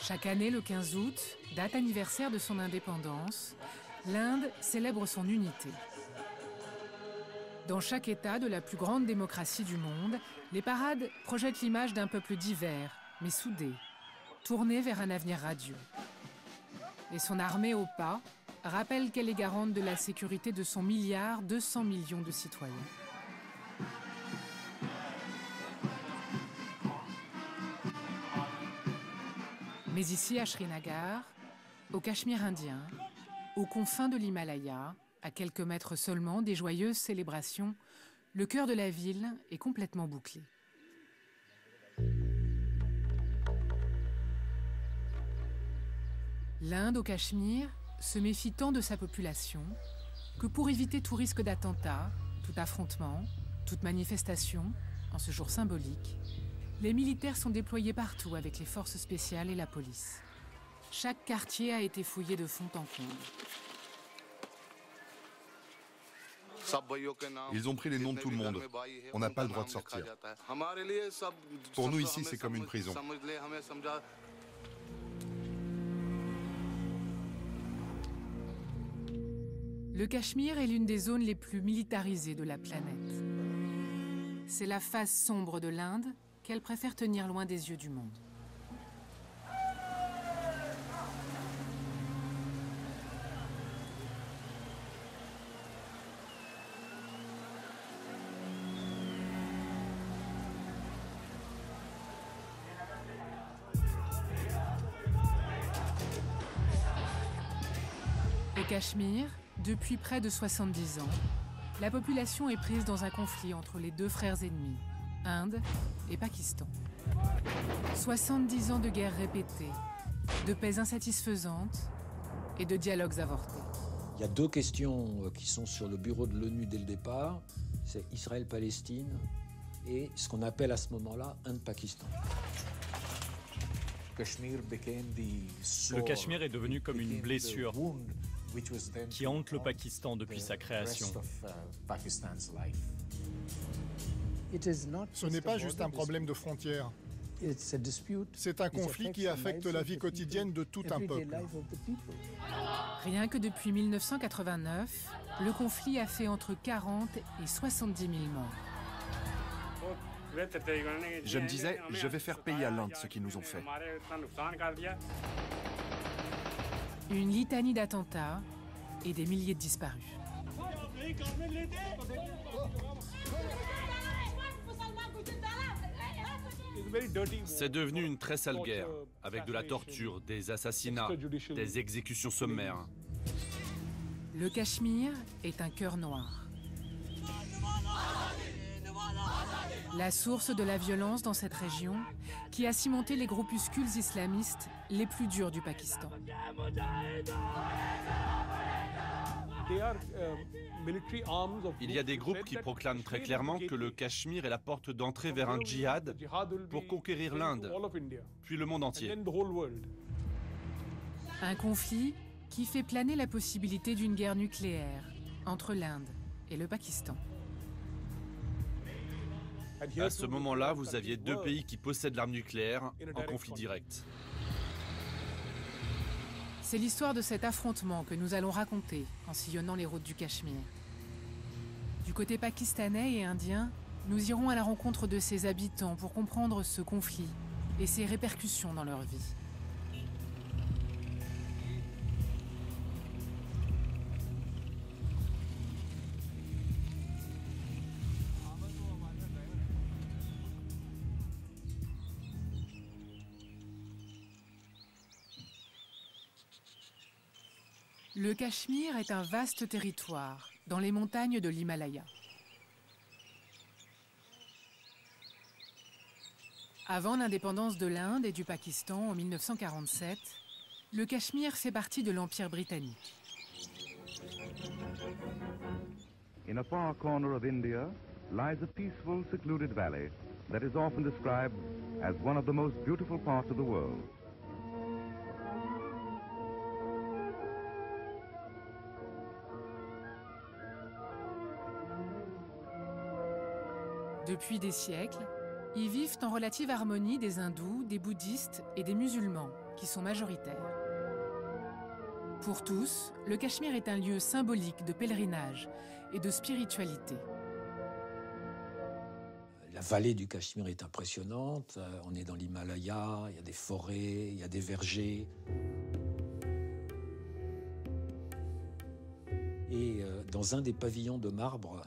Chaque année, le 15 août, date anniversaire de son indépendance, l'Inde célèbre son unité. Dans chaque État de la plus grande démocratie du monde, les parades projettent l'image d'un peuple divers, mais soudé, tourné vers un avenir radieux. Et son armée au pas rappelle qu'elle est garante de la sécurité de son 1,2 milliard de citoyens. Mais ici, à Srinagar, au Cachemire indien, aux confins de l'Himalaya, à quelques mètres seulement des joyeuses célébrations, le cœur de la ville est complètement bouclé. L'Inde, au Cachemire, se méfie tant de sa population que pour éviter tout risque d'attentat, tout affrontement, toute manifestation, en ce jour symbolique, les militaires sont déployés partout avec les forces spéciales et la police. Chaque quartier a été fouillé de fond en comble. Ils ont pris les noms de tout le monde. On n'a pas le droit de sortir. Pour nous ici, c'est comme une prison. Le Cachemire est l'une des zones les plus militarisées de la planète. C'est la face sombre de l'Inde qu'elle préfère tenir loin des yeux du monde. Au Cachemire, depuis près de 70 ans, la population est prise dans un conflit entre les deux frères ennemis, Inde et Pakistan. 70 ans de guerres répétées, de paix insatisfaisantes et de dialogues avortés. Il y a deux questions qui sont sur le bureau de l'ONU dès le départ, c'est Israël-Palestine et ce qu'on appelle à ce moment-là Inde-Pakistan. Le Cachemire est devenu comme une blessure qui hante le Pakistan depuis sa création. Ce n'est pas juste un problème de frontières. C'est un conflit qui affecte la vie quotidienne de tout un peuple. Rien que depuis 1989, le conflit a fait entre 40 et 70 000 morts. Je me disais, je vais faire payer à l'Inde ce qu'ils nous ont fait. Une litanie d'attentats et des milliers de disparus. C'est devenu une très sale guerre, avec de la torture, des assassinats, des exécutions sommaires. Le Cachemire est un cœur noir. La source de la violence dans cette région, qui a cimenté les groupuscules islamistes les plus durs du Pakistan. Il y a des groupes qui proclament très clairement que le Cachemire est la porte d'entrée vers un djihad pour conquérir l'Inde, puis le monde entier. Un conflit qui fait planer la possibilité d'une guerre nucléaire entre l'Inde et le Pakistan. À ce moment-là, vous aviez deux pays qui possèdent l'arme nucléaire en conflit direct. C'est l'histoire de cet affrontement que nous allons raconter en sillonnant les routes du Cachemire. Du côté pakistanais et indien, nous irons à la rencontre de ses habitants pour comprendre ce conflit et ses répercussions dans leur vie. Le Cachemire est un vaste territoire dans les montagnes de l'Himalaya. Avant l'indépendance de l'Inde et du Pakistan en 1947, le Cachemire fait partie de l'Empire britannique. In a far corner of India lies a peaceful, secluded valley that is often described as one of the most beautiful parts of the world. Depuis des siècles, y vivent en relative harmonie des hindous, des bouddhistes et des musulmans, qui sont majoritaires. Pour tous, le Cachemire est un lieu symbolique de pèlerinage et de spiritualité. La vallée du Cachemire est impressionnante. On est dans l'Himalaya, il y a des forêts, il y a des vergers. Et dans un des pavillons de marbre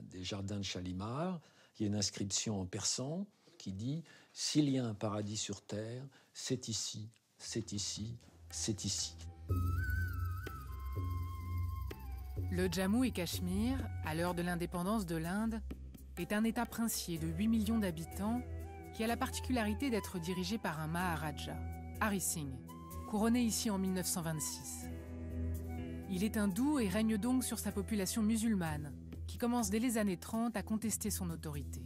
des jardins de Shalimar, il y a une inscription en persan qui dit « S'il y a un paradis sur terre, c'est ici, c'est ici, c'est ici ». Le Jammu et Cachemire, à l'heure de l'indépendance de l'Inde, est un État princier de 8 millions d'habitants qui a la particularité d'être dirigé par un Maharaja, Hari Singh, couronné ici en 1926. Il est hindou et règne donc sur sa population musulmane, qui commence dès les années 30 à contester son autorité.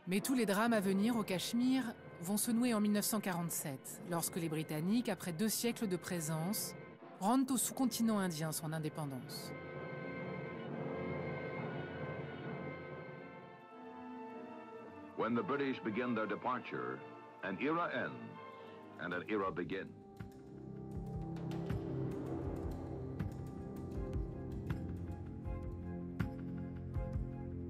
Mais tous les drames à venir au Cachemire vont se nouer en 1947, lorsque les Britanniques, après 2 siècles de présence, rendent au sous-continent indien son indépendance. When the British begin their departure, an era ends and an era begins.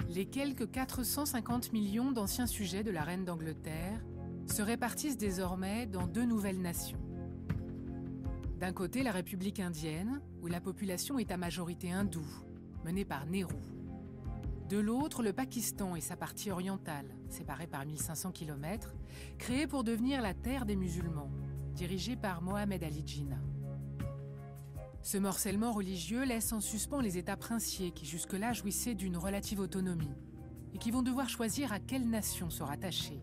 Les quelques 450 millions d'anciens sujets de la reine d'Angleterre se répartissent désormais dans 2 nouvelles nations. D'un côté, la République indienne, où la population est à majorité hindoue, menée par Nehru. De l'autre, le Pakistan et sa partie orientale, séparée par 1500 km, créée pour devenir la terre des musulmans, dirigée par Mohammed Ali Jinnah. Ce morcellement religieux laisse en suspens les États princiers qui jusque-là jouissaient d'une relative autonomie et qui vont devoir choisir à quelle nation se rattacher,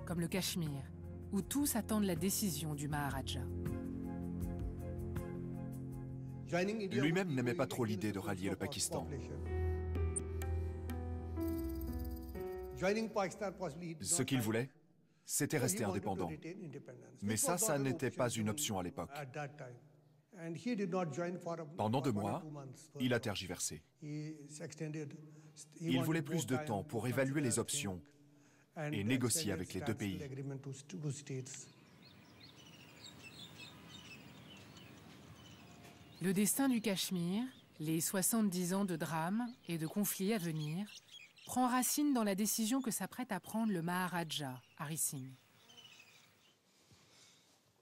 comme le Cachemire, où tous attendent la décision du Maharaja. Lui-même n'aimait pas trop l'idée de rallier le Pakistan. Ce qu'il voulait, c'était rester indépendant. Mais ça n'était pas une option à l'époque. Pendant 2 mois, il a tergiversé. Il voulait plus de temps pour évaluer les options et négocier avec les 2 pays. Le destin du Cachemire, les 70 ans de drames et de conflits à venir, prend racine dans la décision que s'apprête à prendre le Maharaja, Hari Singh.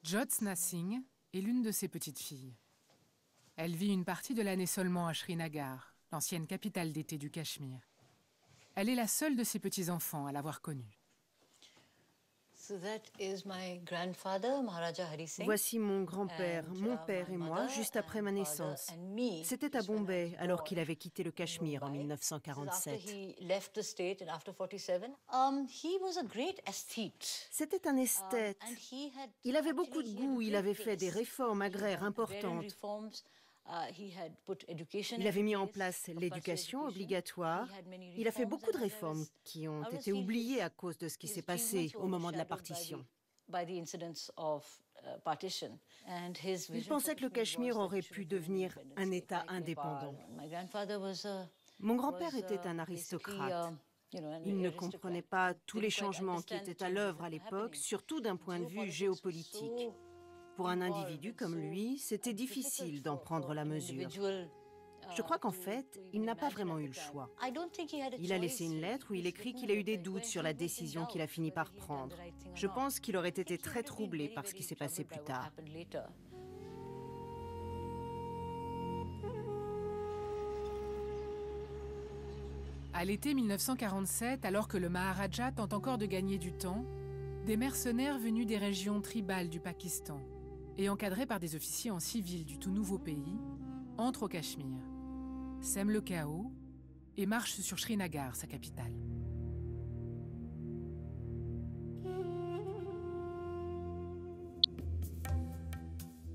Jyotsna Singh est l'une de ses petites filles. Elle vit une partie de l'année seulement à Srinagar, l'ancienne capitale d'été du Cachemire. Elle est la seule de ses petits-enfants à l'avoir connue. Voici mon grand-père, mon père et moi, juste après ma naissance. C'était à Bombay, alors qu'il avait quitté le Cachemire en 1947. C'était un esthète. Il avait beaucoup de goût, il avait fait des réformes agraires importantes. Il avait mis en place l'éducation obligatoire. Il a fait beaucoup de réformes qui ont été oubliées à cause de ce qui s'est passé au moment de la partition. Il pensait que le Cachemire aurait pu devenir un État indépendant. Mon grand-père était un aristocrate. Il ne comprenait pas tous les changements qui étaient à l'œuvre à l'époque, surtout d'un point de vue géopolitique. Pour un individu comme lui, c'était difficile d'en prendre la mesure. Je crois qu'en fait, il n'a pas vraiment eu le choix. Il a laissé une lettre où il écrit qu'il a eu des doutes sur la décision qu'il a fini par prendre. Je pense qu'il aurait été très troublé par ce qui s'est passé plus tard. À l'été 1947, alors que le Maharaja tente encore de gagner du temps, des mercenaires venus des régions tribales du Pakistan et encadrés par des officiers en civil du tout nouveau pays, entrent au Cachemire, sèment le chaos et marchent sur Srinagar, sa capitale.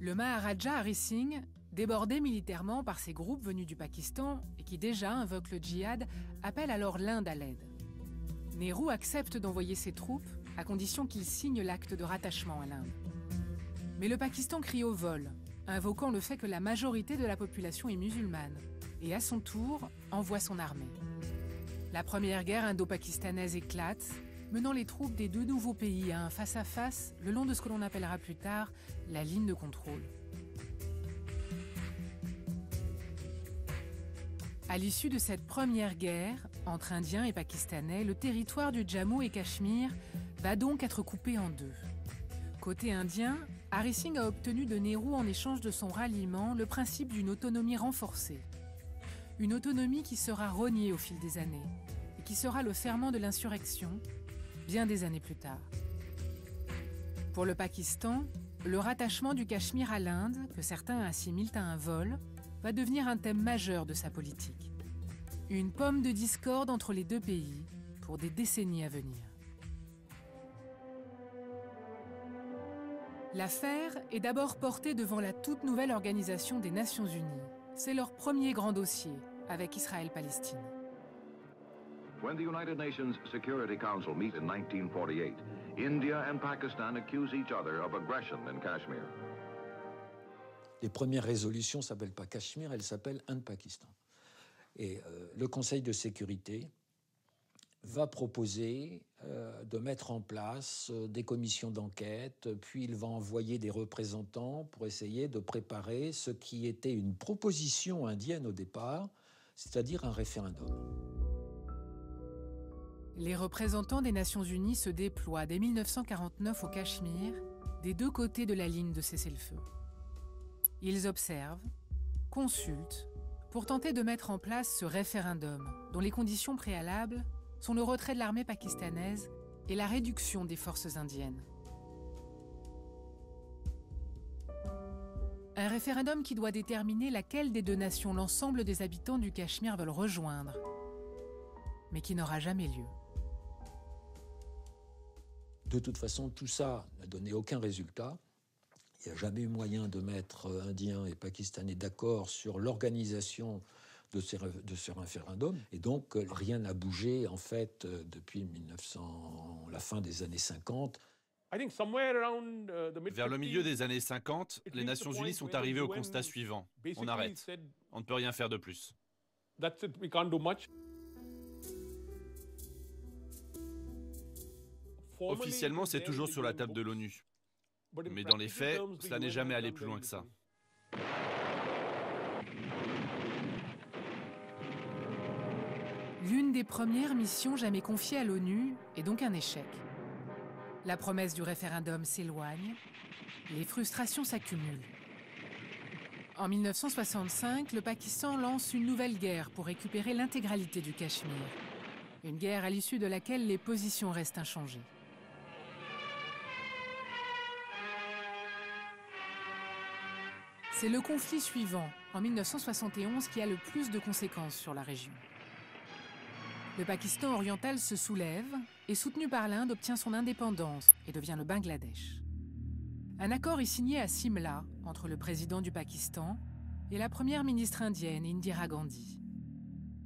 Le Maharaja Hari Singh, débordé militairement par ces groupes venus du Pakistan et qui déjà invoquent le djihad, appelle alors l'Inde à l'aide. Nehru accepte d'envoyer ses troupes à condition qu'il signe l'acte de rattachement à l'Inde. Mais le Pakistan crie au vol, invoquant le fait que la majorité de la population est musulmane et à son tour envoie son armée. La première guerre indo-pakistanaise éclate, menant les troupes des deux nouveaux pays à un face-à-face le long de ce que l'on appellera plus tard la ligne de contrôle. À l'issue de cette première guerre entre Indiens et Pakistanais, le territoire du Jammu et Cachemire va donc être coupé en deux. Côté indien, Hari Singh a obtenu de Nehru en échange de son ralliement le principe d'une autonomie renforcée. Une autonomie qui sera reniée au fil des années et qui sera le ferment de l'insurrection bien des années plus tard. Pour le Pakistan, le rattachement du Cachemire à l'Inde, que certains assimilent à un vol, va devenir un thème majeur de sa politique. Une pomme de discorde entre les deux pays pour des décennies à venir. L'affaire est d'abord portée devant la toute nouvelle Organisation des Nations Unies. C'est leur premier grand dossier avec Israël-Palestine. When the United Nations Security Council meets in 1948, India and Pakistan accuse each other of aggression in Kashmir. Les premières résolutions ne s'appellent pas Cachemire, elles s'appellent Inde-Pakistan. Et le Conseil de sécurité va proposer de mettre en place des commissions d'enquête, puis il va envoyer des représentants pour essayer de préparer ce qui était une proposition indienne au départ, c'est-à-dire un référendum. Les représentants des Nations Unies se déploient dès 1949 au Cachemire, des deux côtés de la ligne de cessez-le-feu. Ils observent, consultent, pour tenter de mettre en place ce référendum, dont les conditions préalables sont le retrait de l'armée pakistanaise et la réduction des forces indiennes. Un référendum qui doit déterminer laquelle des deux nations l'ensemble des habitants du Cachemire veulent rejoindre, mais qui n'aura jamais lieu. De toute façon, tout ça n'a donné aucun résultat. Il n'y a jamais eu moyen de mettre Indiens et Pakistanais d'accord sur l'organisation de ce référendum. Et donc, rien n'a bougé, en fait, depuis la fin des années 50. Vers le milieu des années 50, les Nations Unies sont arrivées au constat suivant. On arrête. On ne peut rien faire de plus. Officiellement, c'est toujours sur la table de l'ONU. Mais dans les faits, cela n'est jamais allé plus loin que ça. L'une des premières missions jamais confiées à l'ONU est donc un échec. La promesse du référendum s'éloigne, les frustrations s'accumulent. En 1965, le Pakistan lance une nouvelle guerre pour récupérer l'intégralité du Cachemire. Une guerre à l'issue de laquelle les positions restent inchangées. C'est le conflit suivant, en 1971, qui a le plus de conséquences sur la région. Le Pakistan oriental se soulève et, soutenu par l'Inde, obtient son indépendance et devient le Bangladesh. Un accord est signé à Simla entre le président du Pakistan et la première ministre indienne, Indira Gandhi.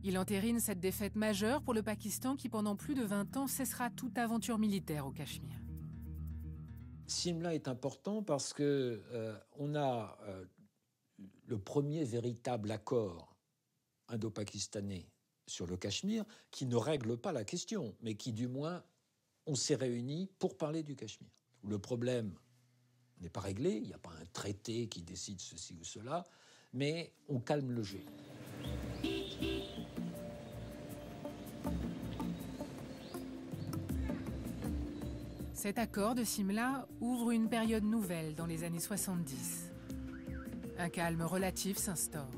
Il entérine cette défaite majeure pour le Pakistan qui, pendant plus de 20 ans, cessera toute aventure militaire au Cachemire. Simla est important parce qu'on a le premier véritable accord indo-pakistanais sur le Cachemire qui ne règle pas la question, mais qui, du moins, on s'est réunis pour parler du Cachemire. Le problème n'est pas réglé, il n'y a pas un traité qui décide ceci ou cela, mais on calme le jeu. Cet accord de Simla ouvre une période nouvelle dans les années 70. Un calme relatif s'instaure.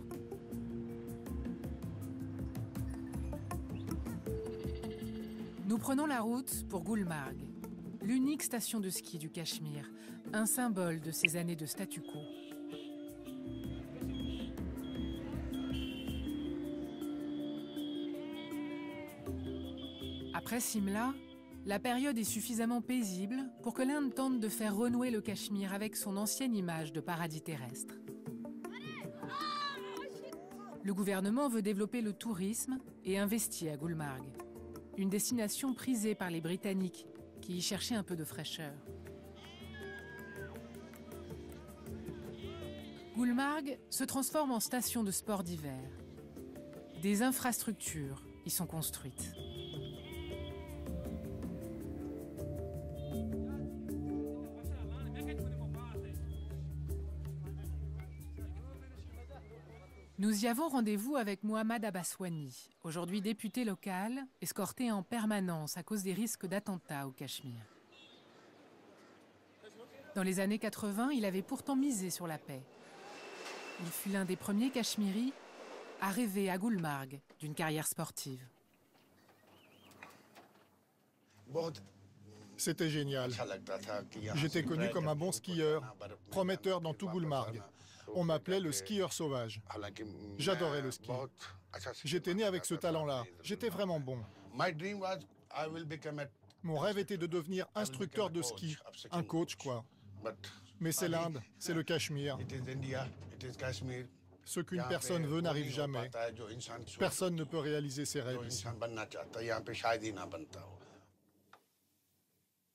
Nous prenons la route pour Gulmarg, l'unique station de ski du Cachemire, un symbole de ces années de statu quo. Après Simla, la période est suffisamment paisible pour que l'Inde tente de faire renouer le Cachemire avec son ancienne image de paradis terrestre. Le gouvernement veut développer le tourisme et investit à Gulmarg, une destination prisée par les Britanniques qui y cherchaient un peu de fraîcheur. Gulmarg se transforme en station de sport d'hiver. Des infrastructures, y sont construites. Nous y avons rendez-vous avec Mohammad Abbaswani, aujourd'hui député local, escorté en permanence à cause des risques d'attentats au Cachemire. Dans les années 80, il avait pourtant misé sur la paix. Il fut l'un des premiers Cachemiris à rêver à Gulmarg d'une carrière sportive. C'était génial. J'étais connu comme un bon skieur, prometteur dans tout Gulmarg. On m'appelait le skieur sauvage. J'adorais le ski. J'étais né avec ce talent-là. J'étais vraiment bon. Mon rêve était de devenir instructeur de ski, un coach, quoi. Mais c'est l'Inde, c'est le Cachemire. Ce qu'une personne veut n'arrive jamais. Personne ne peut réaliser ses rêves ici.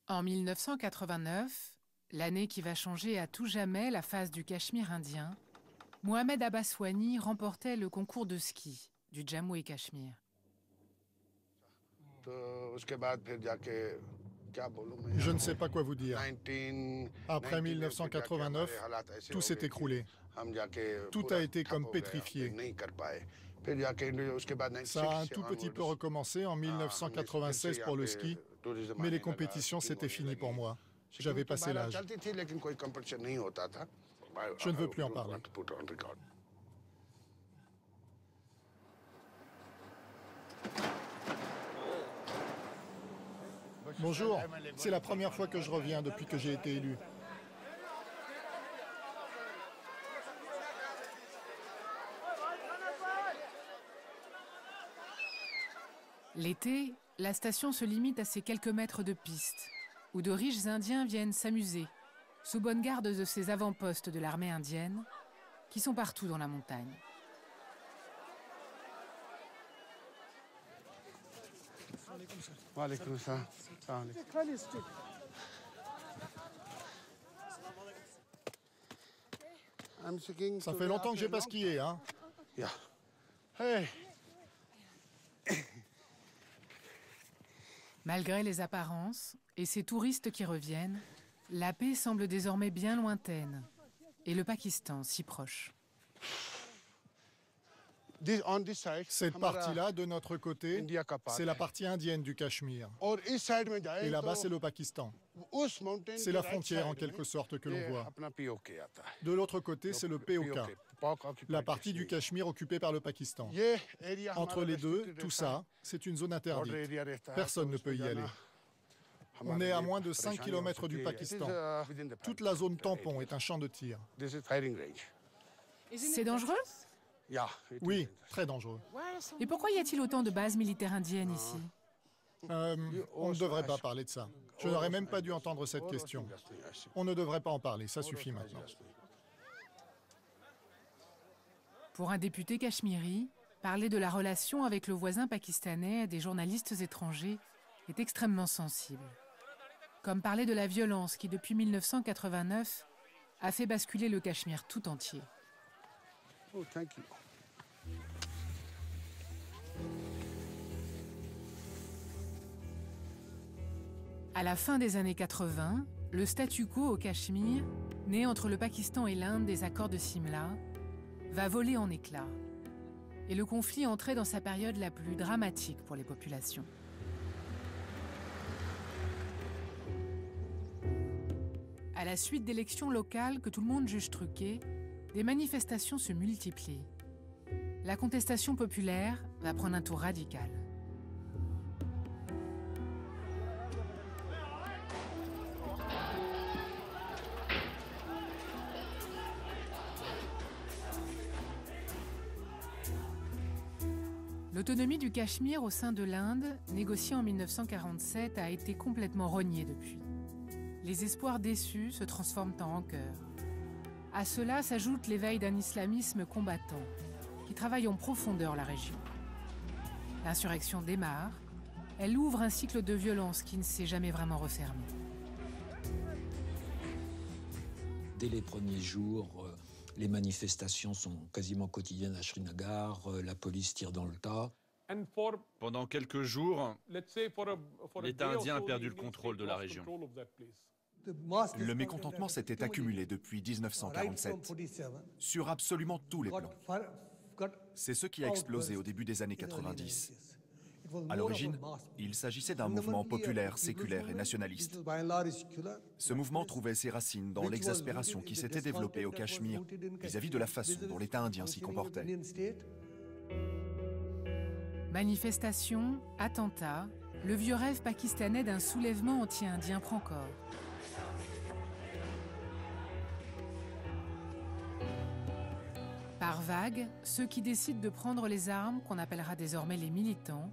En 1989, l'année qui va changer à tout jamais la face du Cachemire indien, Mohammad Abbaswani remportait le concours de ski du Jammu et Cachemire. Je ne sais pas quoi vous dire. Après 1989, tout s'est écroulé. Tout a été comme pétrifié. Ça a un tout petit peu recommencé en 1996 pour le ski, mais les compétitions, c'était fini pour moi. J'avais passé l'âge. Je ne veux plus en parler. Bonjour, c'est la première fois que je reviens depuis que j'ai été élu. L'été, la station se limite à ces quelques mètres de piste, où de riches Indiens viennent s'amuser, sous bonne garde de ces avant-postes de l'armée indienne, qui sont partout dans la montagne. Ça fait longtemps que j'ai pas skié, hein? Hey. Malgré les apparences et ces touristes qui reviennent, la paix semble désormais bien lointaine et le Pakistan si proche. Cette partie-là, de notre côté, c'est la partie indienne du Cachemire. Et là-bas, c'est le Pakistan. C'est la frontière, en quelque sorte, que l'on voit. De l'autre côté, c'est le POK, la partie du Cachemire occupée par le Pakistan. Entre les deux, tout ça, c'est une zone interdite. Personne ne peut y aller. On est à moins de 5 km du Pakistan. Toute la zone tampon est un champ de tir. C'est dangereux ? Oui, très dangereux. Et pourquoi y a-t-il autant de bases militaires indiennes ici ? On ne devrait pas parler de ça. Je n'aurais même pas dû entendre cette question. On ne devrait pas en parler, ça suffit maintenant. Pour un député cachemiri, parler de la relation avec le voisin pakistanais des journalistes étrangers est extrêmement sensible. Comme parler de la violence qui, depuis 1989, a fait basculer le Cachemire tout entier. Oh, thank you. À la fin des années 80, le statu quo au Cachemire, né entre le Pakistan et l'Inde des accords de Simla, va voler en éclats. Et le conflit entrait dans sa période la plus dramatique pour les populations. À la suite d'élections locales que tout le monde juge truquées, des manifestations se multiplient. La contestation populaire va prendre un tour radical. L'autonomie du Cachemire au sein de l'Inde, négociée en 1947, a été complètement rognée depuis. Les espoirs déçus se transforment en rancœur. À cela s'ajoute l'éveil d'un islamisme combattant, qui travaille en profondeur la région. L'insurrection démarre, elle ouvre un cycle de violence qui ne s'est jamais vraiment refermé. Dès les premiers jours, les manifestations sont quasiment quotidiennes à Srinagar, la police tire dans le tas. Pendant quelques jours, l'État indien a perdu le contrôle de la région. Le mécontentement s'était accumulé depuis 1947 sur absolument tous les plans. C'est ce qui a explosé au début des années 90. À l'origine, il s'agissait d'un mouvement populaire, séculaire et nationaliste. Ce mouvement trouvait ses racines dans l'exaspération qui s'était développée au Cachemire vis-à-vis de la façon dont l'État indien s'y comportait. Manifestations, attentats, le vieux rêve pakistanais d'un soulèvement anti-indien prend corps. Par vagues, ceux qui décident de prendre les armes, qu'on appellera désormais les militants,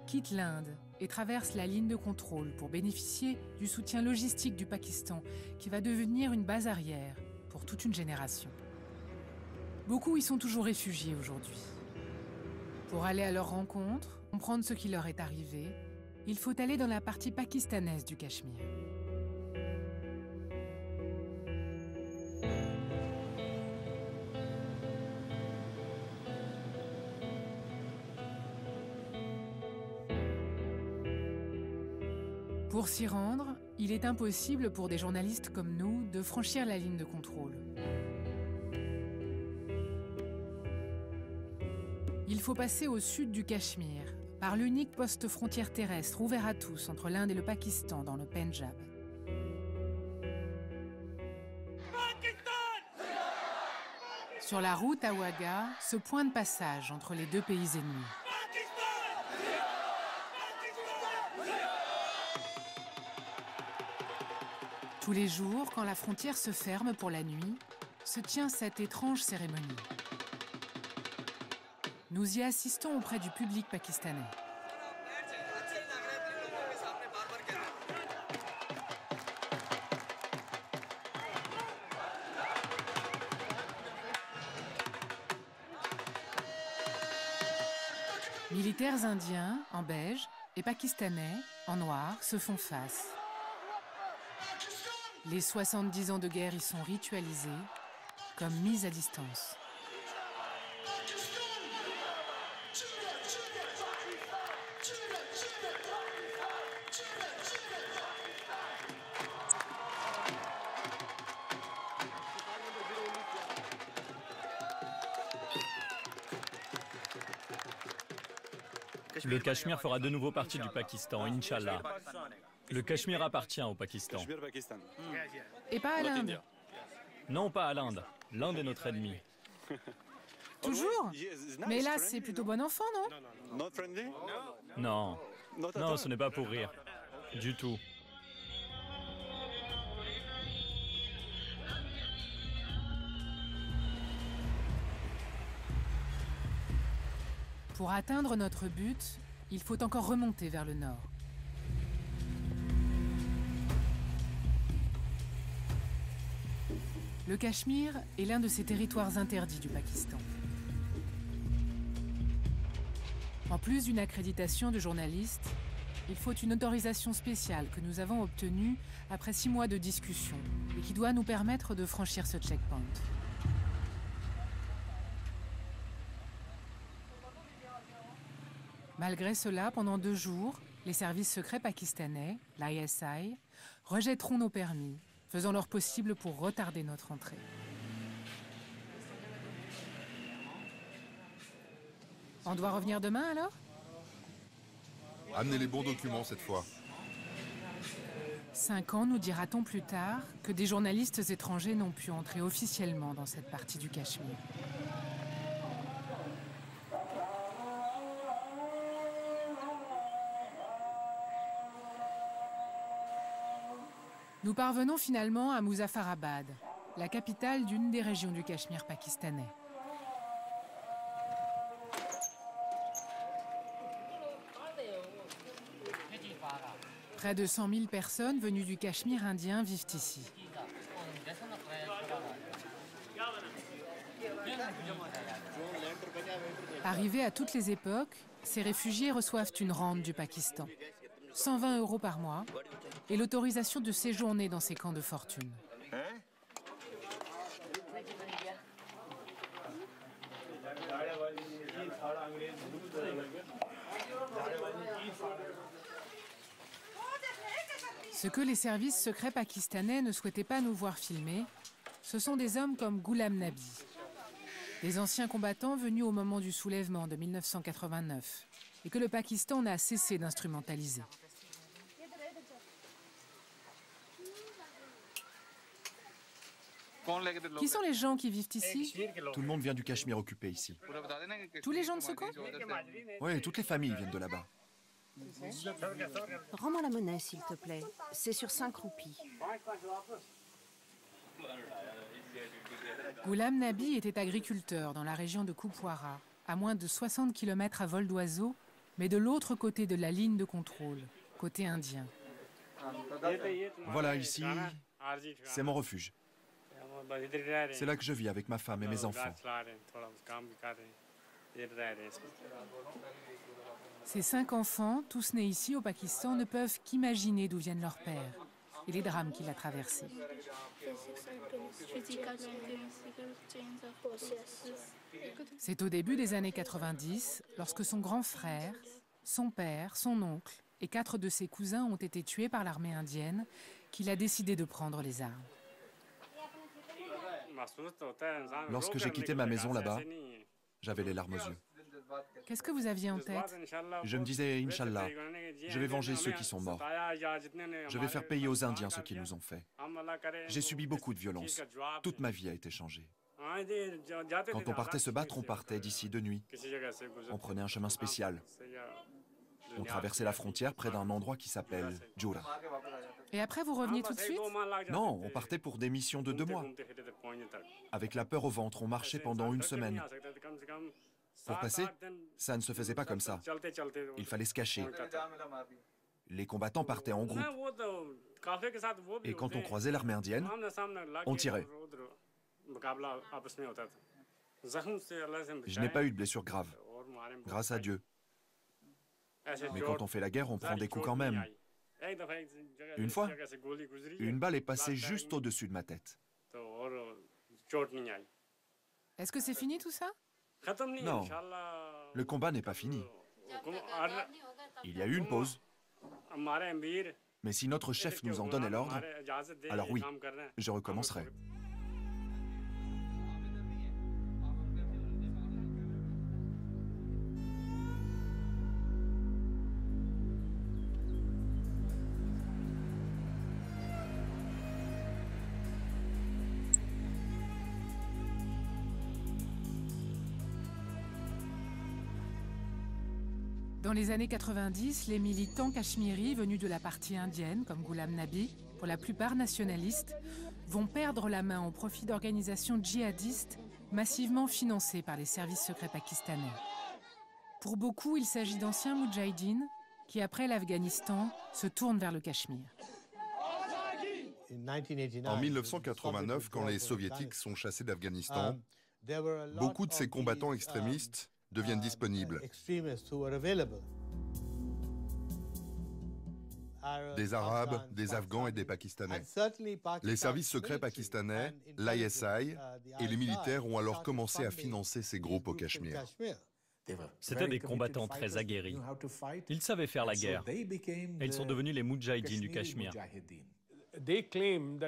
quittent l'Inde et traversent la ligne de contrôle pour bénéficier du soutien logistique du Pakistan, qui va devenir une base arrière pour toute une génération. Beaucoup y sont toujours réfugiés aujourd'hui. Pour aller à leur rencontre, comprendre ce qui leur est arrivé, il faut aller dans la partie pakistanaise du Cachemire. Pour s'y rendre, il est impossible pour des journalistes comme nous de franchir la ligne de contrôle. Il faut passer au sud du Cachemire, par l'unique poste frontière terrestre ouvert à tous entre l'Inde et le Pakistan dans le Pendjab. Sur la route à Wagah, ce point de passage entre les deux pays ennemis. Tous les jours, quand la frontière se ferme pour la nuit, se tient cette étrange cérémonie. Nous y assistons auprès du public pakistanais. Militaires indiens, en beige, et pakistanais, en noir, se font face. Les 70 ans de guerre y sont ritualisés, comme mis à distance. Le Cachemire fera de nouveau partie du Pakistan, Inch'Allah. Le Cachemire appartient au Pakistan. Et pas à l'Inde? Non, pas à l'Inde. L'Inde est notre ennemi. Toujours? Mais là, c'est plutôt bon enfant, non? Non. Non, ce n'est pas pour rire. Du tout. Pour atteindre notre but, il faut encore remonter vers le nord. Le Cachemire est l'un de ces territoires interdits du Pakistan. En plus d'une accréditation de journaliste, il faut une autorisation spéciale que nous avons obtenue après 6 mois de discussion et qui doit nous permettre de franchir ce checkpoint. Malgré cela, pendant 2 jours, les services secrets pakistanais, l'ISI, rejetteront nos permis, faisant leur possible pour retarder notre entrée. On doit revenir demain alors? Amenez les bons documents cette fois. 5 ans, nous dira-t-on plus tard, que des journalistes étrangers n'ont pu entrer officiellement dans cette partie du Cachemire. Nous parvenons finalement à Muzaffarabad, la capitale d'une des régions du Cachemire pakistanais. Près de 100 000 personnes venues du Cachemire indien vivent ici. Arrivés à toutes les époques, ces réfugiés reçoivent une rente du Pakistan. 120 € par mois et l'autorisation de séjourner dans ces camps de fortune. Ce que les services secrets pakistanais ne souhaitaient pas nous voir filmer, ce sont des hommes comme Ghulam Nabi, des anciens combattants venus au moment du soulèvement de 1989 et que le Pakistan n'a cessé d'instrumentaliser. Qui sont les gens qui vivent ici? Tout le monde vient du Cachemire occupé ici. Tous les gens de ce camp? Oui, toutes les familles viennent de là-bas. Rends-moi la monnaie, s'il te plaît. C'est sur 5 roupies. Ghulam Nabi était agriculteur dans la région de Kupwara, à moins de 60 km à vol d'oiseau, mais de l'autre côté de la ligne de contrôle, côté indien. Voilà, ici, c'est mon refuge. C'est là que je vis avec ma femme et mes enfants. Ces 5 enfants, tous nés ici au Pakistan, ne peuvent qu'imaginer d'où viennent leurs pères et les drames qu'il a traversés. C'est au début des années 90, lorsque son grand frère, son père, son oncle et 4 de ses cousins ont été tués par l'armée indienne, qu'il a décidé de prendre les armes. Lorsque j'ai quitté ma maison là-bas, j'avais les larmes aux yeux. Qu'est-ce que vous aviez en tête? Je me disais, Inch'Allah, je vais venger ceux qui sont morts. Je vais faire payer aux Indiens ce qu'ils nous ont fait. J'ai subi beaucoup de violences. Toute ma vie a été changée. Quand on partait se battre, on partait d'ici de nuit. On prenait un chemin spécial. On traversait la frontière près d'un endroit qui s'appelle Jura. Et après, vous reveniez tout de suite? Non, on partait pour des missions de 2 mois. Avec la peur au ventre, on marchait pendant 1 semaine. Pour passer, ça ne se faisait pas comme ça. Il fallait se cacher. Les combattants partaient en groupe. Et quand on croisait l'armée indienne, on tirait. Je n'ai pas eu de blessure grave, grâce à Dieu. Mais quand on fait la guerre, on prend des coups quand même. Une fois, une balle est passée juste au-dessus de ma tête. Est-ce que c'est fini tout ça? Non, le combat n'est pas fini. Il y a eu une pause. Mais si notre chef nous en donnait l'ordre, alors oui, je recommencerai. Dans les années 90, les militants cachemiris venus de la partie indienne, comme Ghulam Nabi, pour la plupart nationalistes, vont perdre la main au profit d'organisations djihadistes massivement financées par les services secrets pakistanais. Pour beaucoup, il s'agit d'anciens moudjahidines qui, après l'Afghanistan, se tournent vers le Cachemire. En 1989, quand les Soviétiques sont chassés d'Afghanistan, beaucoup de ces combattants extrémistes deviennent disponibles. Des Arabes, des Afghans et des Pakistanais. Les services secrets pakistanais, l'ISI et les militaires ont alors commencé à financer ces groupes au Cachemire. C'étaient des combattants très aguerris. Ils savaient faire la guerre. Et ils sont devenus les moudjahidines du Cachemire.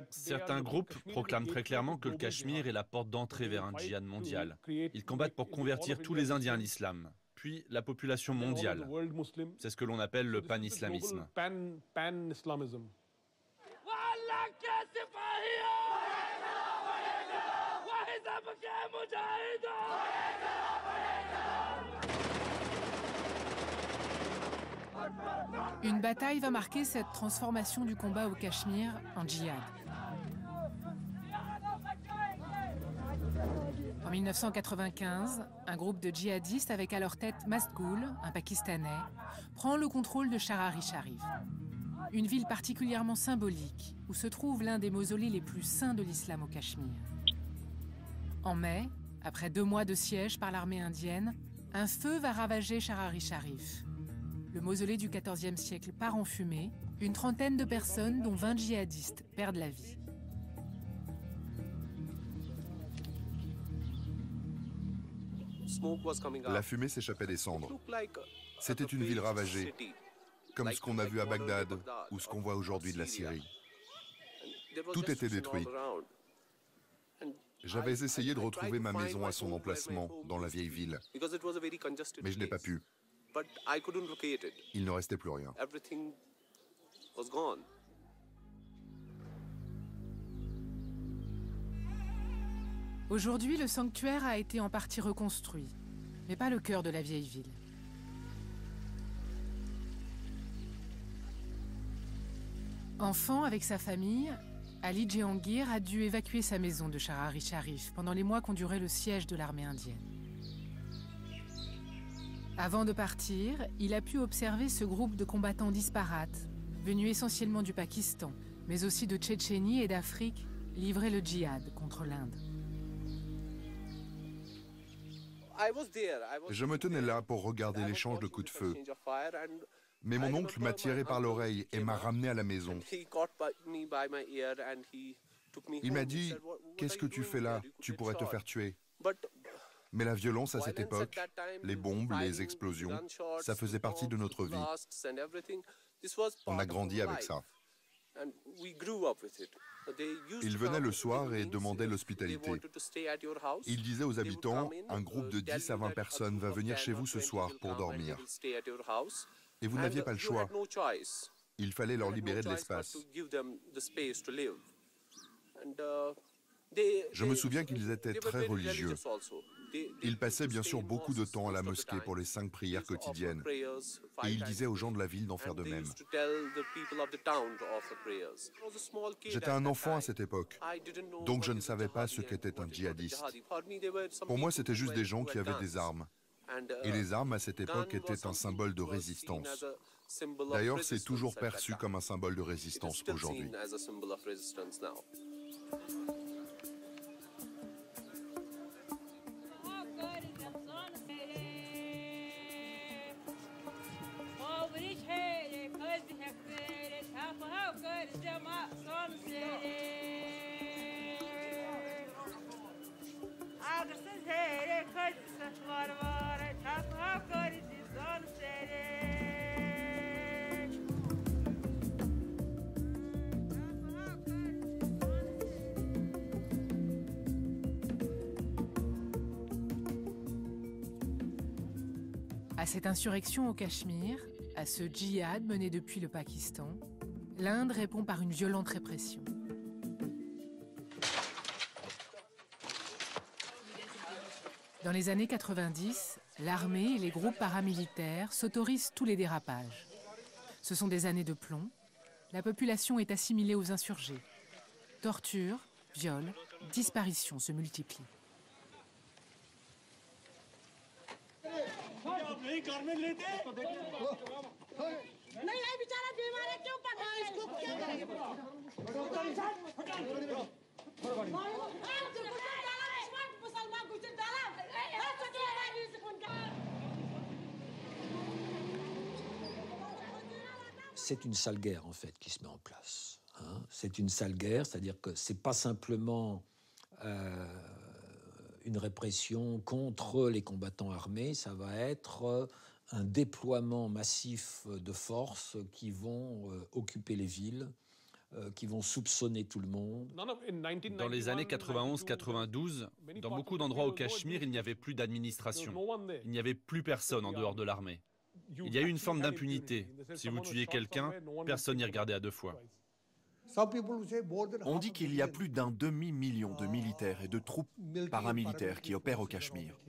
Certains groupes proclament très clairement que le Cachemire est la porte d'entrée vers un djihad mondial. Ils combattent pour convertir tous les Indiens à l'islam, puis la population mondiale. C'est ce que l'on appelle le pan-islamisme. Une bataille va marquer cette transformation du combat au Cachemire en djihad. En 1995, un groupe de djihadistes avec à leur tête Masghoul, un Pakistanais, prend le contrôle de Sharari Sharif, une ville particulièrement symbolique où se trouve l'un des mausolées les plus saints de l'islam au Cachemire. En mai, après 2 mois de siège par l'armée indienne, un feu va ravager Sharari Sharif. Le mausolée du XIVe siècle part en fumée, une trentaine de personnes, dont 20 djihadistes, perdent la vie. La fumée s'échappait des cendres. C'était une ville ravagée. comme ce qu'on a vu à Bagdad ou ce qu'on voit aujourd'hui de la Syrie. Tout était détruit. J'avais essayé de retrouver ma maison à son emplacement dans la vieille ville, mais je n'ai pas pu. Il ne restait plus rien. Aujourd'hui, le sanctuaire a été en partie reconstruit, mais pas le cœur de la vieille ville. Enfant avec sa famille, Ali Jehangir a dû évacuer sa maison de Sharari Sharif pendant les mois qu'ont duré le siège de l'armée indienne. Avant de partir, il a pu observer ce groupe de combattants disparates, venus essentiellement du Pakistan, mais aussi de Tchétchénie et d'Afrique, livrer le djihad contre l'Inde. Je me tenais là pour regarder l'échange de coups de feu. Mais mon oncle m'a tiré par « et m'a ramené à la maison. Il m'a dit « Qu'est-ce que tu fais là? Tu pourrais te faire tuer. » Mais la violence à cette époque, les bombes, les explosions, ça faisait partie de notre vie. On a grandi avec ça. Ils venaient le soir et demandaient l'hospitalité. Ils disaient aux habitants, un groupe de 10 à 20 personnes va venir chez vous ce soir pour dormir. Et vous n'aviez pas le choix. Il fallait leur libérer de l'espace. Je me souviens qu'ils étaient très religieux. Ils passaient bien sûr beaucoup de temps à la mosquée pour les 5 prières quotidiennes. Et ils disaient aux gens de la ville d'en faire de même. J'étais un enfant à cette époque, donc je ne savais pas ce qu'était un djihadiste. Pour moi, c'était juste des gens qui avaient des armes. Et les armes à cette époque étaient un symbole de résistance. D'ailleurs, c'est toujours perçu comme un symbole de résistance aujourd'hui. À cette insurrection au Cachemire, à ce djihad mené depuis le Pakistan, l'Inde répond par une violente répression. Dans les années 90, l'armée et les groupes paramilitaires s'autorisent tous les dérapages. Ce sont des années de plomb. La population est assimilée aux insurgés. Torture, viols, disparitions se multiplient. C'est une sale guerre, en fait, qui se met en place. Hein. C'est une sale guerre, c'est-à-dire que c'est pas simplement une répression contre les combattants armés, ça va être un déploiement massif de forces qui vont occuper les villes, qui vont soupçonner tout le monde. Dans les années 91-92, dans beaucoup d'endroits au Cachemire, il n'y avait plus d'administration. Il n'y avait plus personne en dehors de l'armée. Il y a eu une forme d'impunité. Si vous tuiez quelqu'un, personne n'y regardait à deux fois. On dit qu'il y a plus d'un demi-million de militaires et de troupes paramilitaires qui opèrent au Cachemire.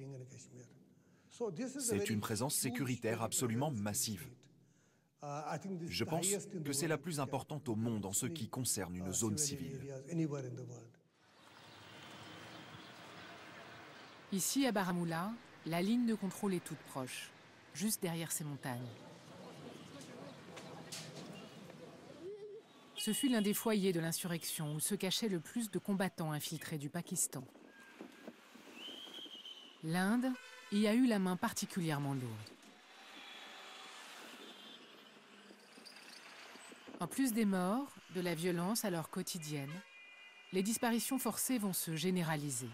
C'est une présence sécuritaire absolument massive. Je pense que c'est la plus importante au monde en ce qui concerne une zone civile. Ici, à Baramulla, la ligne de contrôle est toute proche, juste derrière ces montagnes. Ce fut l'un des foyers de l'insurrection où se cachait le plus de combattants infiltrés du Pakistan. L'Inde y a eu la main particulièrement lourde. En plus des morts, de la violence alors quotidienne, les disparitions forcées vont se généraliser.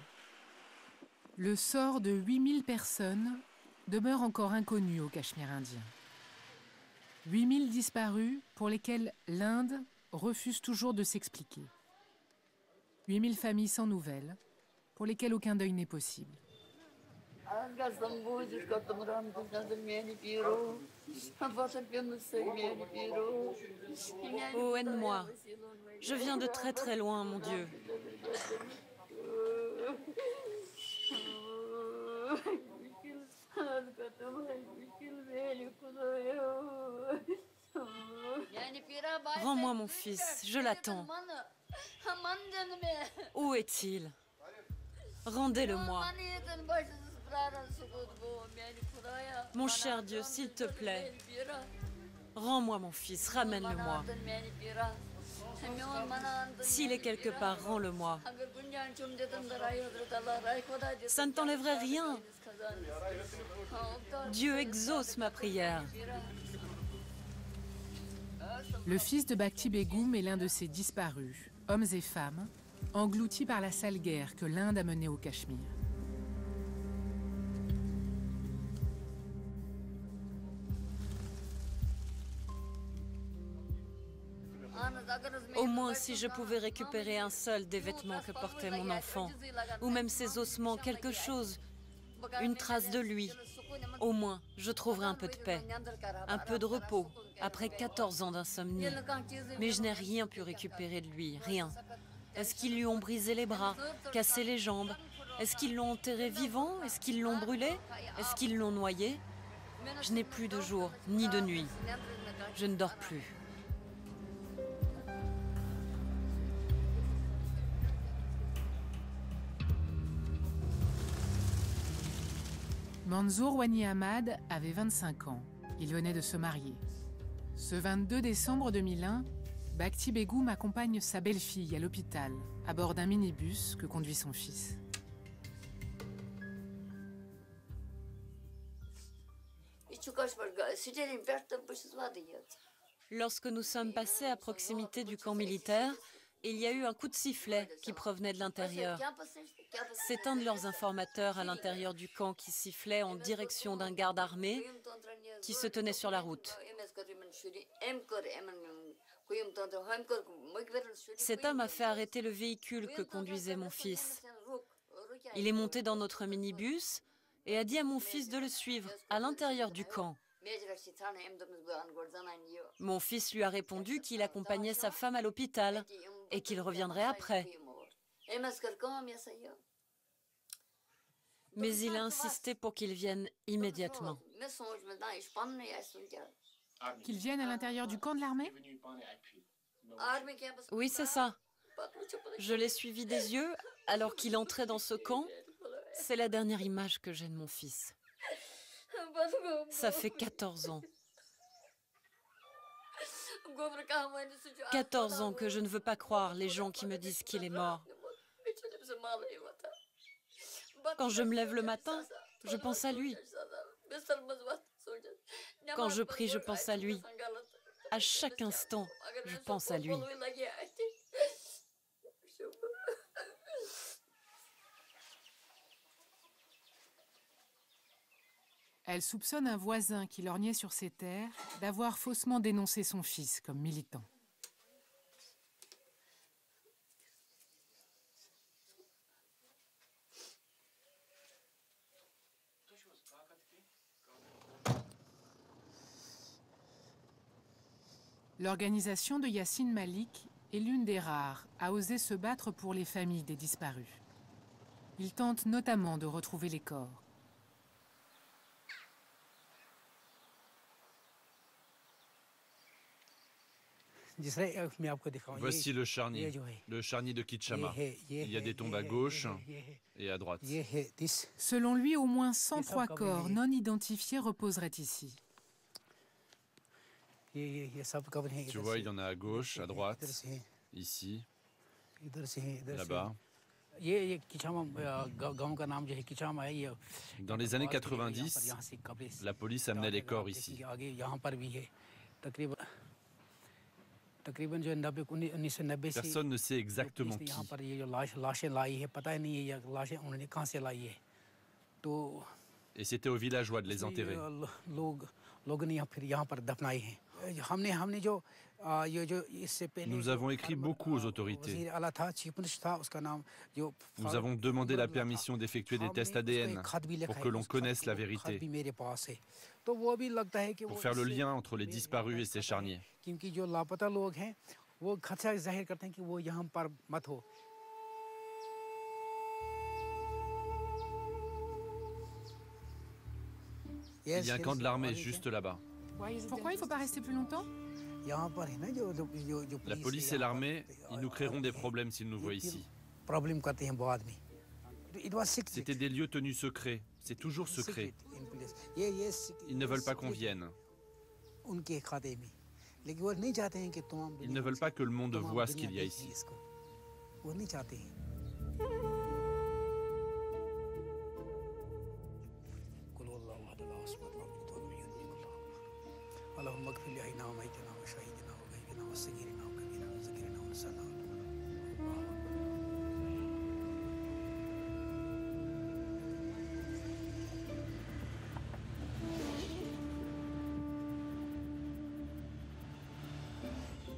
Le sort de 8000 personnes demeure encore inconnu au Cachemire indien. 8000 disparus pour lesquels l'Inde refuse toujours de s'expliquer. 8000 familles sans nouvelles, pour lesquelles aucun deuil n'est possible. Oh, aide-moi. Je viens de très très loin, mon Dieu. Rends-moi mon fils, je l'attends. Où est-il? Rendez-le-moi. Mon cher Dieu, s'il te plaît, rends-moi mon fils, ramène-le-moi. S'il est quelque part, rends-le-moi. Ça ne t'enlèverait rien. Dieu exauce ma prière. Le fils de Bhakti Begum est l'un de ces disparus, hommes et femmes, engloutis par la sale guerre que l'Inde a menée au Cachemire. Au moins si je pouvais récupérer un seul des vêtements que portait mon enfant, ou même ses ossements, quelque chose, une trace de lui, au moins je trouverais un peu de paix, un peu de repos, après 14 ans d'insomnie. Mais je n'ai rien pu récupérer de lui, rien. Est-ce qu'ils lui ont brisé les bras, cassé les jambes? Est-ce qu'ils l'ont enterré vivant? Est-ce qu'ils l'ont brûlé? Est-ce qu'ils l'ont noyé? Je n'ai plus de jour, ni de nuit. Je ne dors plus. Manzoor Wani Ahmad avait 25 ans. Il venait de se marier. Ce 22 décembre 2001, Bhakti Begum accompagne sa belle-fille à l'hôpital, à bord d'un minibus que conduit son fils. Lorsque nous sommes passés à proximité du camp militaire, il y a eu un coup de sifflet qui provenait de l'intérieur. C'est un de leurs informateurs à l'intérieur du camp qui sifflait en direction d'un garde armé qui se tenait sur la route. Cet homme a fait arrêter le véhicule que conduisait mon fils. Il est monté dans notre minibus et a dit à mon fils de le suivre à l'intérieur du camp. Mon fils lui a répondu qu'il accompagnait sa femme à l'hôpital et qu'il reviendrait après. Mais il a insisté pour qu'il vienne immédiatement. Qu'il vienne à l'intérieur du camp de l'armée? Oui, c'est ça. Je l'ai suivi des yeux alors qu'il entrait dans ce camp. C'est la dernière image que j'ai de mon fils. Ça fait 14 ans. 14 ans que je ne veux pas croire les gens qui me disent qu'il est mort. Quand je me lève le matin, je pense à lui. Quand je prie, je pense à lui. À chaque instant, je pense à lui. Elle soupçonne un voisin qui lorgnait sur ses terres d'avoir faussement dénoncé son fils comme militant. L'organisation de Yassine Malik est l'une des rares à oser se battre pour les familles des disparus. Il tente notamment de retrouver les corps. Voici le charnier de Kitchama. Il y a des tombes à gauche et à droite. Selon lui, au moins 103 corps non identifiés reposeraient ici. Tu vois, il y en a à gauche, à droite, ici, là-bas. Dans les années 90, la police amenait les corps ici. Personne ne sait exactement qui. Et c'était aux villageois de les enterrer. Nous avons écrit beaucoup aux autorités. Nous avons demandé la permission d'effectuer des tests ADN pour que l'on connaisse la vérité, pour faire le lien entre les disparus et ces charniers. Il y a un camp de l'armée juste là-bas. Pourquoi il ne faut pas rester plus longtemps? La police et l'armée, ils nous créeront des problèmes s'ils nous voient ici. C'était des lieux tenus secrets. C'est toujours secret. Ils ne veulent pas qu'on vienne. Ils ne veulent pas que le monde voie ce qu'il y a ici.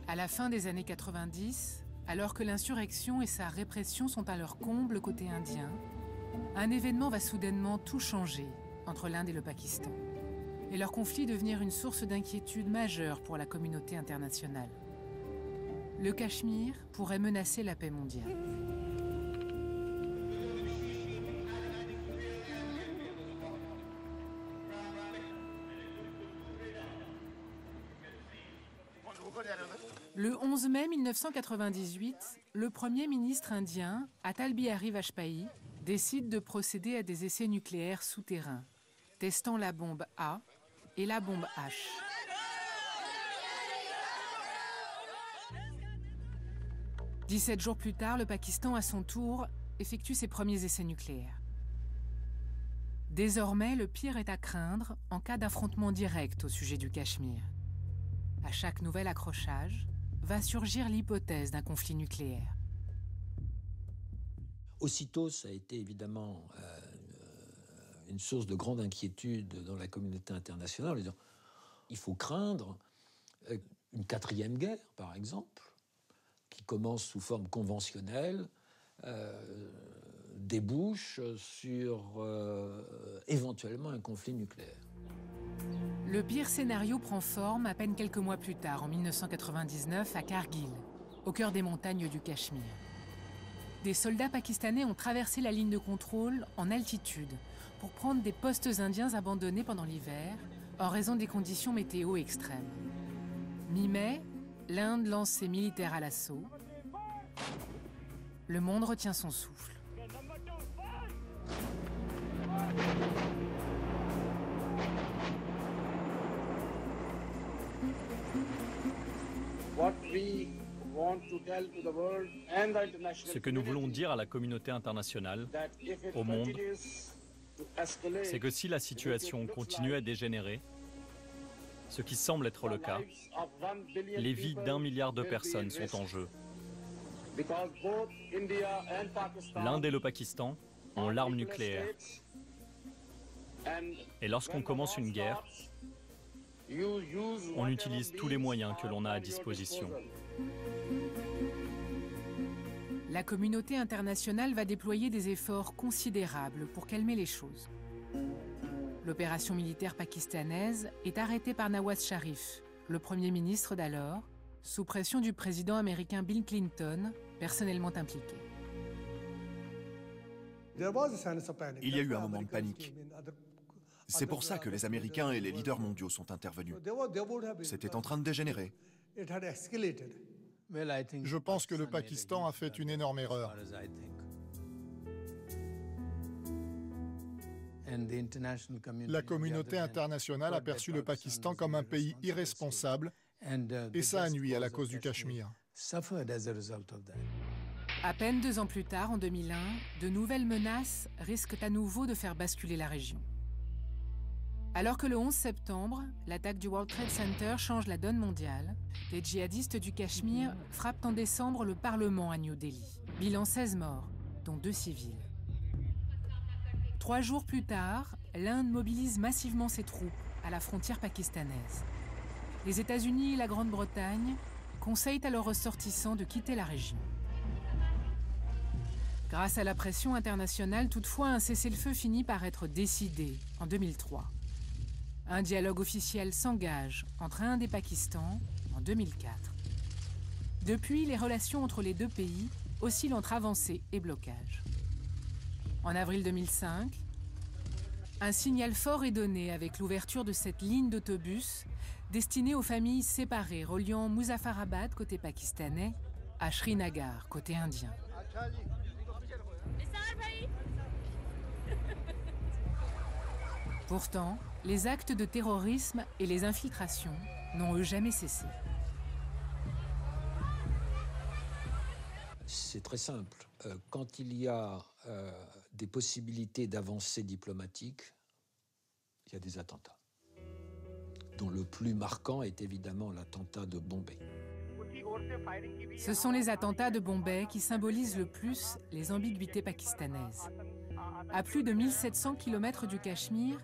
À la fin des années 90, alors que l'insurrection et sa répression sont à leur comble côté indien, un événement va soudainement tout changer entre l'Inde et le Pakistan, et leur conflit devenir une source d'inquiétude majeure pour la communauté internationale. Le Cachemire pourrait menacer la paix mondiale. Le 11 mai 1998, le Premier ministre indien, Atal Bihari Vajpayee, décide de procéder à des essais nucléaires souterrains, testant la bombe A et la bombe H. « 17 jours plus tard, le Pakistan, à son tour, effectue ses premiers essais nucléaires. Désormais, le pire est à craindre en cas d'affrontement direct au sujet du Cachemire. À chaque nouvel accrochage, va surgir l'hypothèse d'un conflit nucléaire. Aussitôt, ça a été évidemment une source de grande inquiétude dans la communauté internationale, en disant il faut craindre une quatrième guerre, par exemple, qui commence sous forme conventionnelle, débouche sur éventuellement un conflit nucléaire. Le pire scénario prend forme à peine quelques mois plus tard, en 1999, à Kargil, au cœur des montagnes du Cachemire. Des soldats pakistanais ont traversé la ligne de contrôle en altitude pour prendre des postes indiens abandonnés pendant l'hiver en raison des conditions météo extrêmes. Mi-mai, l'Inde lance ses militaires à l'assaut. Le monde retient son souffle. Ce que nous voulons dire à la communauté internationale, au monde, c'est que si la situation continue à dégénérer, ce qui semble être le cas, les vies d'1 milliard de personnes sont en jeu. L'Inde et le Pakistan ont l'arme nucléaire. Et lorsqu'on commence une guerre, on utilise tous les moyens que l'on a à disposition. La communauté internationale va déployer des efforts considérables pour calmer les choses. L'opération militaire pakistanaise est arrêtée par Nawaz Sharif, le Premier ministre d'alors, sous pression du président américain Bill Clinton, personnellement impliqué. Il y a eu un moment de panique. C'est pour ça que les Américains et les leaders mondiaux sont intervenus. C'était en train de dégénérer. Je pense que le Pakistan a fait une énorme erreur. La communauté internationale a perçu le Pakistan comme un pays irresponsable et ça a nui à la cause du Cachemire. À peine 2 ans plus tard, en 2001, de nouvelles menaces risquent à nouveau de faire basculer la région. Alors que le 11 septembre, l'attaque du World Trade Center change la donne mondiale, les djihadistes du Cachemire frappent en décembre le Parlement à New Delhi. Bilan 16 morts, dont 2 civils. 3 jours plus tard, l'Inde mobilise massivement ses troupes à la frontière pakistanaise. Les États-Unis et la Grande-Bretagne conseillent à leurs ressortissants de quitter la région. Grâce à la pression internationale, toutefois, un cessez-le-feu finit par être décidé en 2003. Un dialogue officiel s'engage entre Inde et Pakistan en 2004. Depuis, les relations entre les deux pays oscillent entre avancées et blocages. En avril 2005, un signal fort est donné avec l'ouverture de cette ligne d'autobus destinée aux familles séparées reliant Muzaffarabad côté pakistanais à Srinagar côté indien. Pourtant, les actes de terrorisme et les infiltrations n'ont eux jamais cessé. C'est très simple. Quand il y a des possibilités d'avancée diplomatique, il y a des attentats, dont le plus marquant est évidemment l'attentat de Bombay. Ce sont les attentats de Bombay qui symbolisent le plus les ambiguïtés pakistanaises. À plus de 1700 km du Cachemire,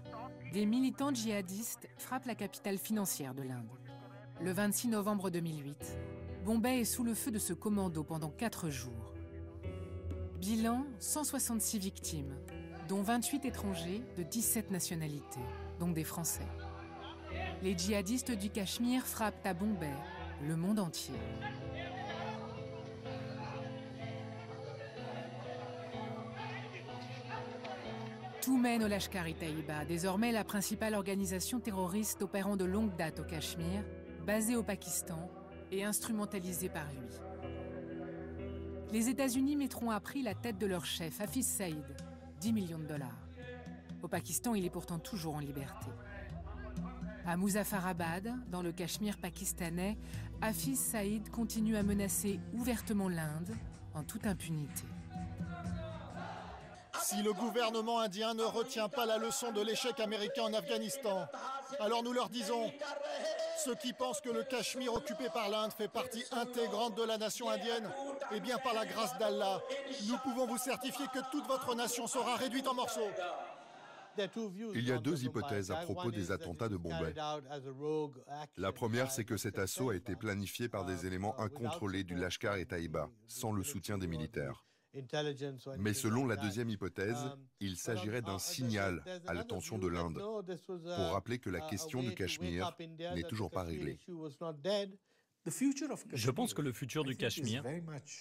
des militants djihadistes frappent la capitale financière de l'Inde. Le 26 novembre 2008, Bombay est sous le feu de ce commando pendant 4 jours. Bilan, 166 victimes, dont 28 étrangers de 17 nationalités, donc des Français. Les djihadistes du Cachemire frappent à Bombay le monde entier. Tout mène au Lashkar-e-Taiba, désormais la principale organisation terroriste opérant de longue date au Cachemire, basée au Pakistan et instrumentalisée par lui. Les États-Unis mettront à prix la tête de leur chef, Hafiz Saïd, 10 millions de $. Au Pakistan, il est pourtant toujours en liberté. À Muzaffarabad, dans le Cachemire pakistanais, Hafiz Saïd continue à menacer ouvertement l'Inde en toute impunité. Si le gouvernement indien ne retient pas la leçon de l'échec américain en Afghanistan, alors nous leur disons, ceux qui pensent que le Cachemire occupé par l'Inde fait partie intégrante de la nation indienne, eh bien par la grâce d'Allah, nous pouvons vous certifier que toute votre nation sera réduite en morceaux. Il y a 2 hypothèses à propos des attentats de Bombay. La première, c'est que cet assaut a été planifié par des éléments incontrôlés du Lashkar-e-Taiba, sans le soutien des militaires. Mais selon la deuxième hypothèse, il s'agirait d'un signal à l'attention de l'Inde pour rappeler que la question du Cachemire n'est toujours pas réglée. Je pense que le futur du Cachemire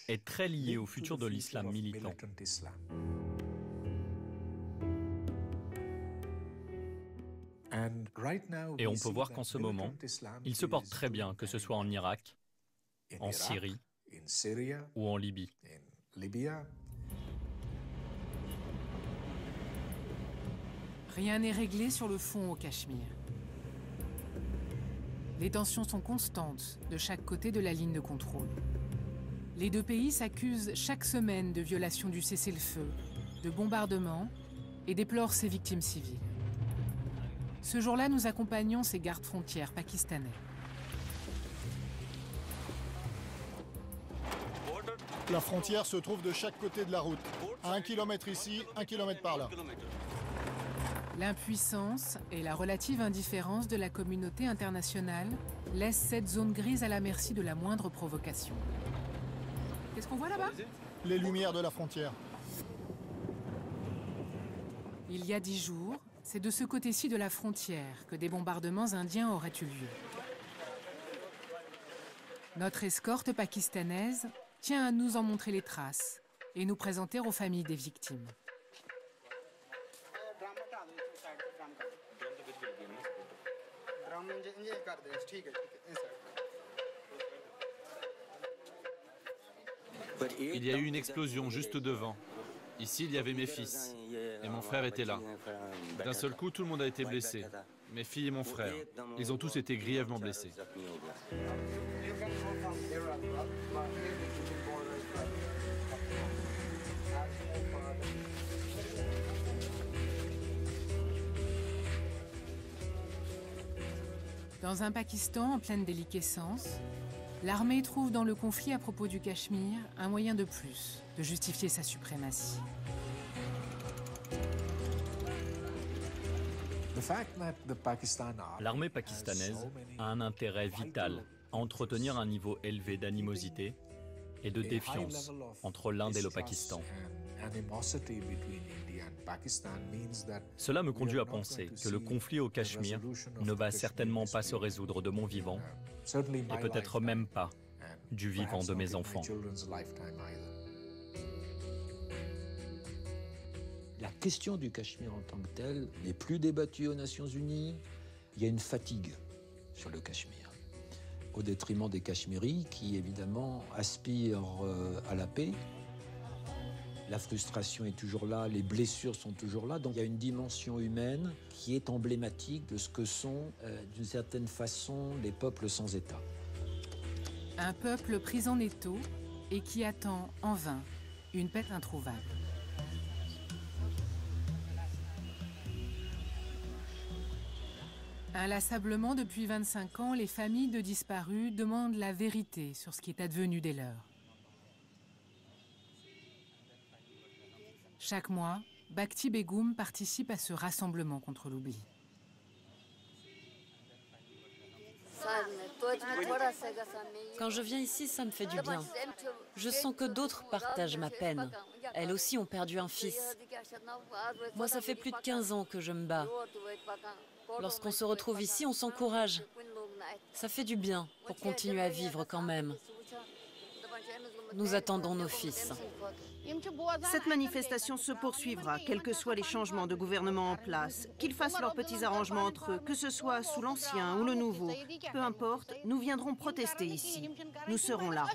est très lié au futur de l'islam militant. Et on peut voir qu'en ce moment, il se porte très bien, que ce soit en Irak, en Syrie ou en Libye. Rien n'est réglé sur le fond au Cachemire. Les tensions sont constantes de chaque côté de la ligne de contrôle. Les deux pays s'accusent chaque semaine de violation du cessez-le-feu, de bombardements et déplorent ces victimes civiles. Ce jour-là, nous accompagnons ces gardes-frontières pakistanais. La frontière se trouve de chaque côté de la route. À 1 kilomètre ici, 1 kilomètre par là. L'impuissance et la relative indifférence de la communauté internationale laissent cette zone grise à la merci de la moindre provocation. Qu'est-ce qu'on voit là-bas? Les lumières de la frontière. Il y a 10 jours, c'est de ce côté-ci de la frontière que des bombardements indiens auraient eu lieu. Notre escorte pakistanaise tient à nous en montrer les traces et nous présenter aux familles des victimes. Il y a eu une explosion juste devant. Ici, il y avait mes fils. Et mon frère était là. D'un seul coup, tout le monde a été blessé. Mes filles et mon frère. Ils ont tous été grièvement blessés. Dans un Pakistan en pleine déliquescence, l'armée trouve dans le conflit à propos du Cachemire un moyen de plus de justifier sa suprématie. L'armée pakistanaise a un intérêt vital à entretenir un niveau élevé d'animosité et de défiance entre l'Inde et le Pakistan. Cela me conduit à penser que le conflit au Cachemire ne va certainement pas se résoudre de mon vivant, et peut-être même pas du vivant de mes enfants. La question du Cachemire en tant que tel n'est plus débattue aux Nations Unies. Il y a une fatigue sur le Cachemire, au détriment des Cachemiris qui, évidemment, aspirent à la paix. La frustration est toujours là, les blessures sont toujours là. Donc il y a une dimension humaine qui est emblématique de ce que sont, d'une certaine façon, les peuples sans État. Un peuple pris en étau et qui attend en vain une paix introuvable. Inlassablement depuis 25 ans, les familles de disparus demandent la vérité sur ce qui est advenu des leurs. Chaque mois, Bhakti Begum participe à ce rassemblement contre l'oubli. Quand je viens ici, ça me fait du bien. Je sens que d'autres partagent ma peine. Elles aussi ont perdu un fils. Moi, ça fait plus de 15 ans que je me bats. Lorsqu'on se retrouve ici, on s'encourage. Ça fait du bien pour continuer à vivre quand même. Nous attendons nos fils. Cette manifestation se poursuivra, quels que soient les changements de gouvernement en place. Qu'ils fassent leurs petits arrangements entre eux, que ce soit sous l'ancien ou le nouveau. Peu importe, nous viendrons protester ici. Nous serons là.